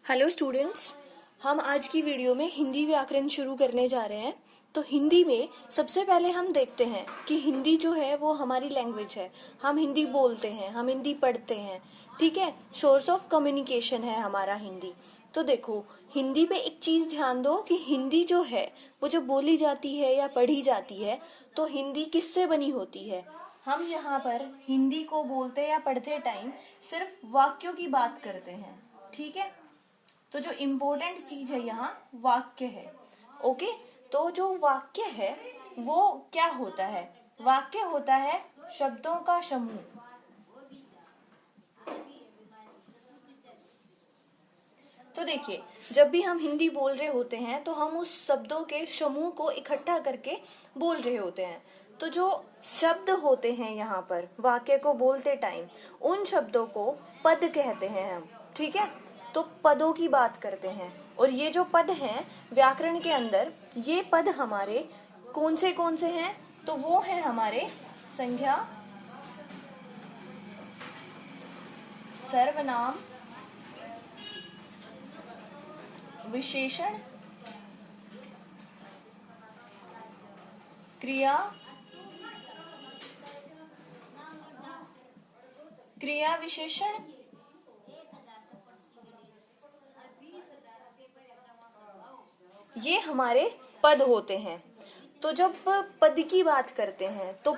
Hello students, हम आज की वीडियो में हिंदी व्याकरण शुरू करने जा रहे हैं। तो हिंदी में सबसे पहले हम देखते हैं कि हिंदी जो है वो हमारी लैंग्वेज है। हम हिंदी बोलते हैं, हम हिंदी पढ़ते हैं, ठीक है। सोर्स ऑफ कम्युनिकेशन है हमारा हिंदी। तो देखो, हिंदी पे एक चीज़ ध्यान दो कि हिंदी जो है वो जो बोली जाती है या पढ़ी जाती है, तो हिंदी किससे बनी होती है। हम यहाँ पर हिंदी को बोलते या पढ़ते टाइम सिर्फ वाक्यों की बात करते हैं, ठीक है। तो जो इम्पोर्टेंट चीज है यहाँ वाक्य है। ओके, तो जो वाक्य है वो क्या होता है? वाक्य होता है शब्दों का समूह। तो देखिए, जब भी हम हिंदी बोल रहे होते हैं तो हम उस शब्दों के समूह को इकट्ठा करके बोल रहे होते हैं। तो जो शब्द होते हैं यहाँ पर वाक्य को बोलते टाइम, उन शब्दों को पद कहते हैं हम, ठीक है। तो पदों की बात करते हैं, और ये जो पद हैं व्याकरण के अंदर, ये पद हमारे कौन से हैं? तो वो है हमारे संज्ञा, सर्वनाम, विशेषण, क्रिया, क्रिया विशेषण, ये हमारे पद होते हैं। तो जब पद की बात करते हैं तो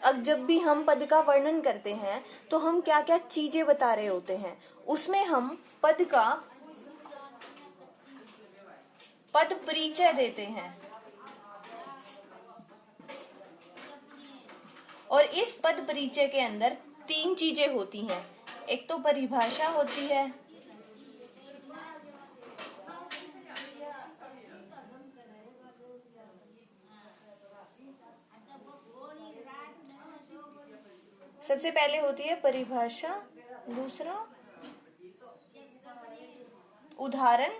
अब जब भी हम पद का वर्णन करते हैं तो हम क्या क्या चीजें बता रहे होते हैं, उसमें हम पद का पद परिचय देते हैं। और इस पद परिचय के अंदर तीन चीजें होती हैं। एक तो परिभाषा होती है, सबसे पहले होती है परिभाषा, दूसरा उदाहरण,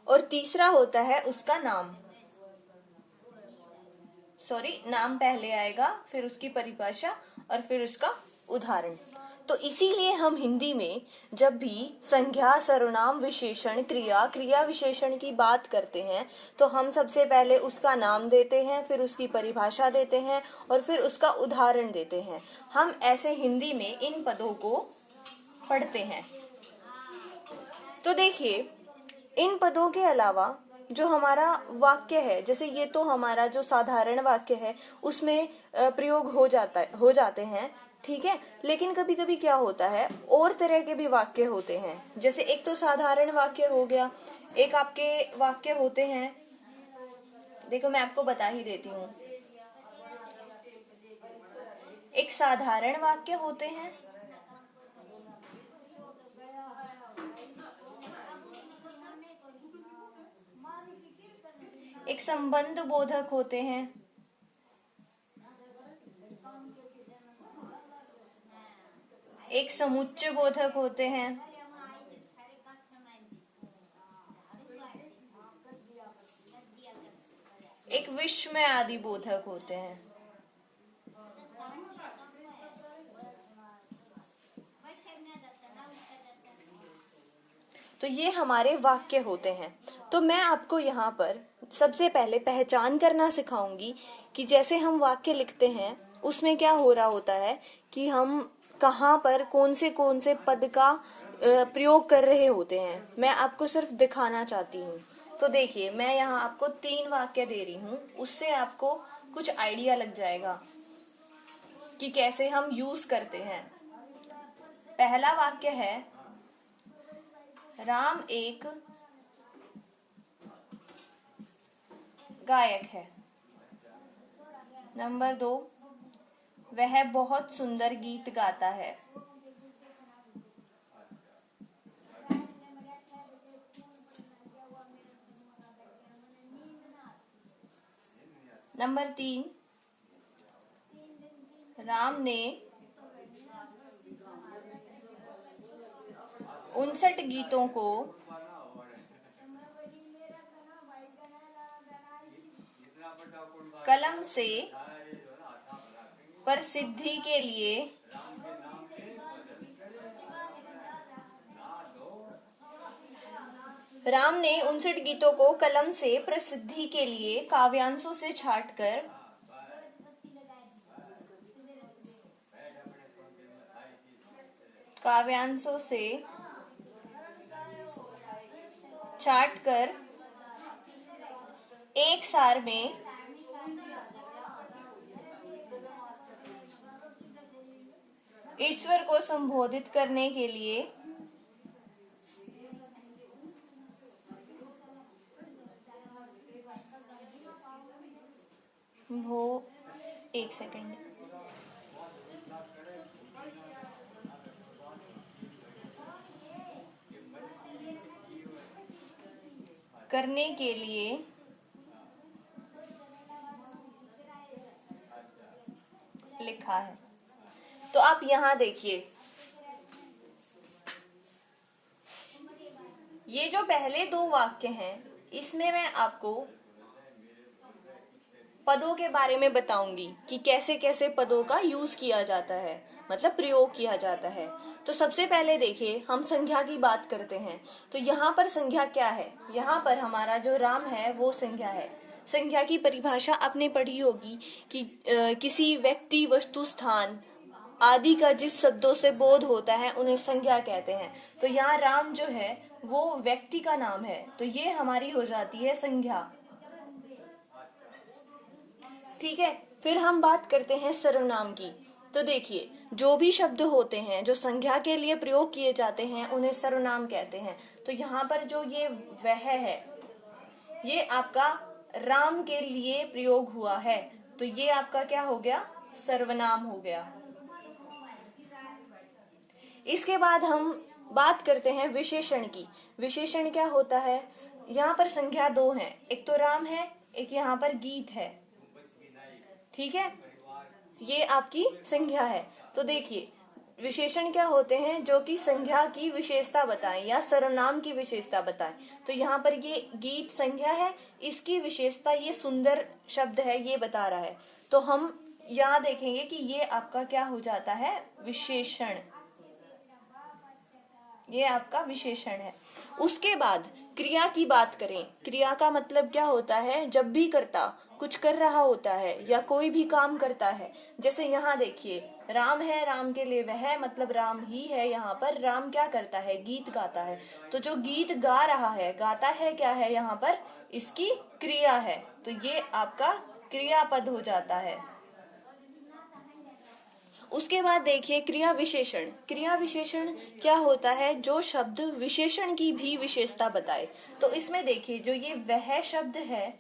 और तीसरा होता है उसका नाम। नाम पहले आएगा, फिर उसकी परिभाषा और फिर उसका उदाहरण। तो इसीलिए हम हिंदी में जब भी संज्ञा, सर्वनाम, विशेषण, क्रिया, क्रिया विशेषण की बात करते हैं तो हम सबसे पहले उसका नाम देते हैं, फिर उसकी परिभाषा देते हैं और फिर उसका उदाहरण देते हैं। हम ऐसे हिंदी में इन पदों को पढ़ते हैं। तो देखिए, इन पदों के अलावा जो हमारा वाक्य है, जैसे ये तो हमारा जो साधारण वाक्य है उसमें प्रयोग हो जाते हैं, ठीक है। लेकिन कभी कभी क्या होता है, और तरह के भी वाक्य होते हैं। जैसे एक तो साधारण वाक्य हो गया, एक आपके वाक्य होते हैं, देखो मैं आपको बता ही देती हूँ। एक साधारण वाक्य होते हैं, एक संबंध बोधक होते हैं, एक समुच्चय बोधक होते हैं, एक विस्मय आदि बोधक होते हैं। तो ये हमारे वाक्य होते हैं। तो मैं आपको यहाँ पर सबसे पहले पहचान करना सिखाऊंगी कि जैसे हम वाक्य लिखते हैं उसमें क्या हो रहा होता है कि हम कहाँ पर कौन से पद का प्रयोग कर रहे होते हैं। मैं आपको सिर्फ दिखाना चाहती हूँ। तो देखिए, मैं यहाँ आपको 3 वाक्य दे रही हूँ, उससे आपको कुछ आइडिया लग जाएगा कि कैसे हम यूज करते हैं। पहला वाक्य है, राम एक गायक है। नंबर 2, वह बहुत सुंदर गीत गाता है। नंबर 3, राम ने 59 गीतों को कलम से प्रसिद्धि के लिए राम ने 59 गीतों को कलम से प्रसिद्धि के लिए काव्यांशों से छांटकर एक सार में ईश्वर को संबोधित करने के लिए एक सेकंड करने के लिए लिखा है। तो आप यहाँ देखिए, ये जो पहले दो वाक्य हैं इसमें मैं आपको पदों के बारे में बताऊंगी कि कैसे कैसे पदों का यूज किया जाता है, मतलब प्रयोग किया जाता है। तो सबसे पहले देखिए, हम संज्ञा की बात करते हैं। तो यहाँ पर संज्ञा क्या है? यहाँ पर हमारा जो राम है वो संज्ञा है। संज्ञा की परिभाषा आपने पढ़ी होगी कि किसी व्यक्ति, वस्तु, स्थान आदि का जिस शब्दों से बोध होता है उन्हें संज्ञा कहते हैं। तो यहाँ राम जो है वो व्यक्ति का नाम है, तो ये हमारी हो जाती है संज्ञा। ठीक है, फिर हम बात करते हैं सर्वनाम की। तो देखिए, जो भी शब्द होते हैं जो संज्ञा के लिए प्रयोग किए जाते हैं उन्हें सर्वनाम कहते हैं। तो यहाँ पर जो ये वह है, ये आपका राम के लिए प्रयोग हुआ है, तो ये आपका क्या हो गया? सर्वनाम हो गया। इसके बाद हम बात करते हैं विशेषण की। विशेषण क्या होता है? यहाँ पर संज्ञा दो हैं, एक तो राम है, एक यहाँ पर गीत है। ठीक है, ये आपकी संज्ञा है। तो देखिए, विशेषण क्या होते हैं? जो कि संज्ञा की विशेषता बताएं या सर्वनाम की विशेषता बताएं। तो यहाँ पर ये गीत संज्ञा है, इसकी विशेषता ये सुंदर शब्द है, ये बता रहा है। तो हम यहाँ देखेंगे कि ये आपका क्या हो जाता है? विशेषण। ये आपका विशेषण है। उसके बाद क्रिया की बात करें। क्रिया का मतलब क्या होता है? जब भी कर्ता कुछ कर रहा होता है या कोई भी काम करता है। जैसे यहाँ देखिए, राम है, राम के लिए वह है, मतलब राम ही है। यहाँ पर राम क्या करता है? गीत गाता है। तो जो गीत गा रहा है, गाता है, क्या है यहाँ पर? इसकी क्रिया है। तो ये आपका क्रियापद हो जाता है। उसके बाद देखिए क्रिया विशेषण। क्रिया विशेषण क्या होता है? जो शब्द विशेषण की भी विशेषता बताए। तो इसमें देखिए, जो ये वह शब्द है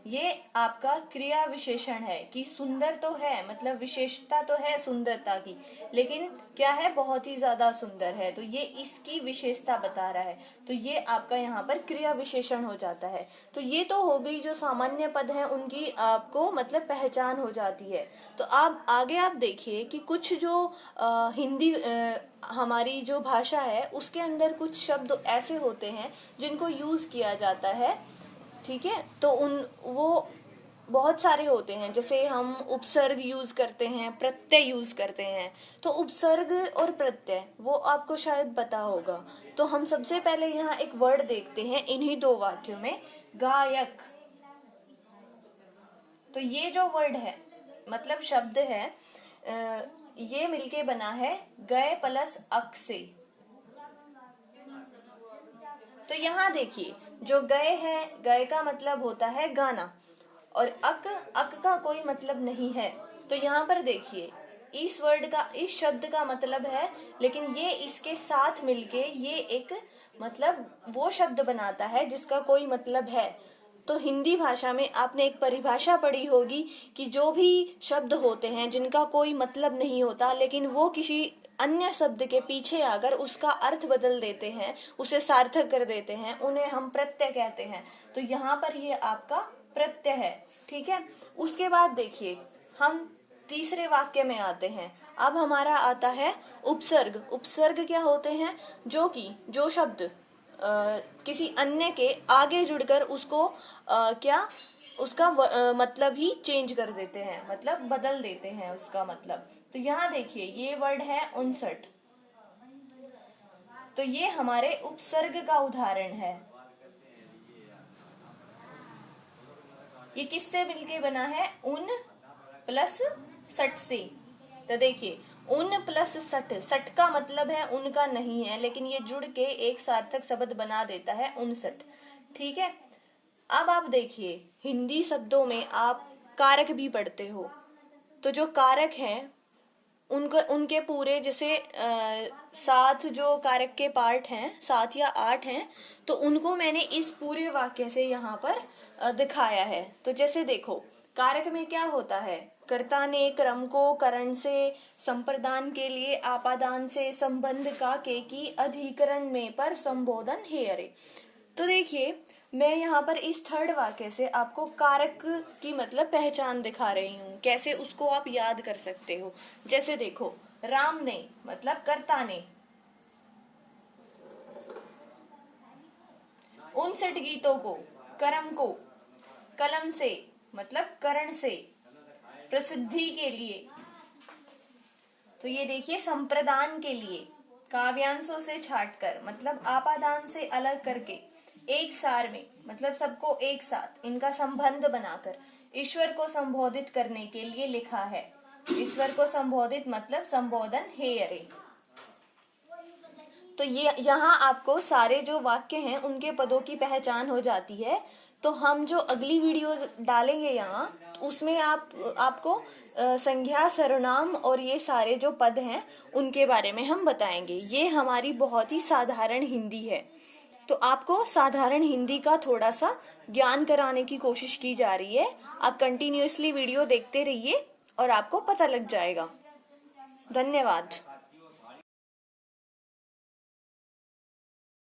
ये आपका क्रिया विशेषण है कि सुंदर तो है, मतलब विशेषता तो है सुंदरता की, लेकिन क्या है? बहुत ही ज्यादा सुंदर है। तो ये इसकी विशेषता बता रहा है। तो ये आपका यहाँ पर क्रिया विशेषण हो जाता है। तो ये तो हो गई जो सामान्य पद हैं उनकी आपको मतलब पहचान हो जाती है। तो आप आगे आप देखिए कि कुछ जो हिंदी हमारी जो भाषा है उसके अंदर कुछ शब्द ऐसे होते हैं जिनको यूज किया जाता है। ठीक है, तो वो बहुत सारे होते हैं। जैसे हम उपसर्ग यूज करते हैं, प्रत्यय यूज करते हैं। तो उपसर्ग और प्रत्यय वो आपको शायद पता होगा। तो हम सबसे पहले यहाँ एक वर्ड देखते हैं इन्हीं दो वाक्यों में, गायक। तो ये जो वर्ड है, मतलब शब्द है, ये मिलके बना है गए प्लस अक से। तो यहाँ देखिए, जो गए है, गए का मतलब होता है गाना, और अक का कोई मतलब नहीं है। तो यहाँ पर देखिए, इस वर्ड का, इस शब्द का मतलब है, लेकिन ये इसके साथ मिलके ये एक मतलब वो शब्द बनाता है जिसका कोई मतलब है। तो हिंदी भाषा में आपने एक परिभाषा पढ़ी होगी कि जो भी शब्द होते हैं जिनका कोई मतलब नहीं होता, लेकिन वो किसी अन्य शब्द के पीछे आकर उसका अर्थ बदल देते हैं, उसे सार्थक कर देते हैं, उन्हें हम प्रत्यय कहते हैं। तो यहाँ पर ये आपका प्रत्यय है। ठीक है, उसके बाद देखिए हम तीसरे वाक्य में आते हैं। अब हमारा आता है उपसर्ग। उपसर्ग क्या होते हैं? जो शब्द किसी अन्य के आगे जुड़कर उसको क्या उसका मतलब ही चेंज कर देते हैं, मतलब बदल देते हैं उसका मतलब। तो यहाँ देखिए ये वर्ड है 59, तो ये हमारे उपसर्ग का उदाहरण है। ये किससे मिलके बना है? उन प्लस सट से। तो देखिए उन प्लस सट, सट का मतलब है उनका नहीं है, लेकिन ये जुड़ के एक सार्थक शब्द बना देता है 59। ठीक है। अब आप देखिए हिंदी शब्दों में आप कारक भी पढ़ते हो, तो जो कारक हैं उनके पूरे जैसे 7 जो कारक के पार्ट हैं, 7 या 8 हैं, तो उनको मैंने इस पूरे वाक्य से यहाँ पर दिखाया है। तो जैसे देखो कारक में क्या होता है? कर्ता ने क्रम को करण से, संप्रदान के लिए आपादान से, संबंध का के की, अधिकरण में पर संबोधन हे अरे। तो देखिए मैं यहाँ पर इस थर्ड वाक्य से आपको कारक की मतलब पहचान दिखा रही हूँ, कैसे उसको आप याद कर सकते हो। जैसे देखो राम ने मतलब कर्ता ने, 59 गीतों को, करम को, कलम से मतलब करण से, प्रसिद्धि के लिए। तो ये देखिए संप्रदान के लिए, काव्यांशों से छाटकर मतलब आपादान से अलग करके, एक सार में मतलब सबको एक साथ, इनका संबंध बनाकर ईश्वर को संबोधित करने के लिए लिखा है। ईश्वर को संबोधित मतलब संबोधन हे अरे। तो ये यहाँ आपको सारे जो वाक्य हैं उनके पदों की पहचान हो जाती है। तो हम जो अगली वीडियो डालेंगे यहाँ, उसमें आपको संज्ञा सर्वनाम और ये सारे जो पद हैं उनके बारे में हम बताएंगे। ये हमारी बहुत ही साधारण हिंदी है, तो आपको साधारण हिंदी का थोड़ा सा ज्ञान कराने की कोशिश की जा रही है। आप कंटिन्यूअसली वीडियो देखते रहिए और आपको पता लग जाएगा। धन्यवाद।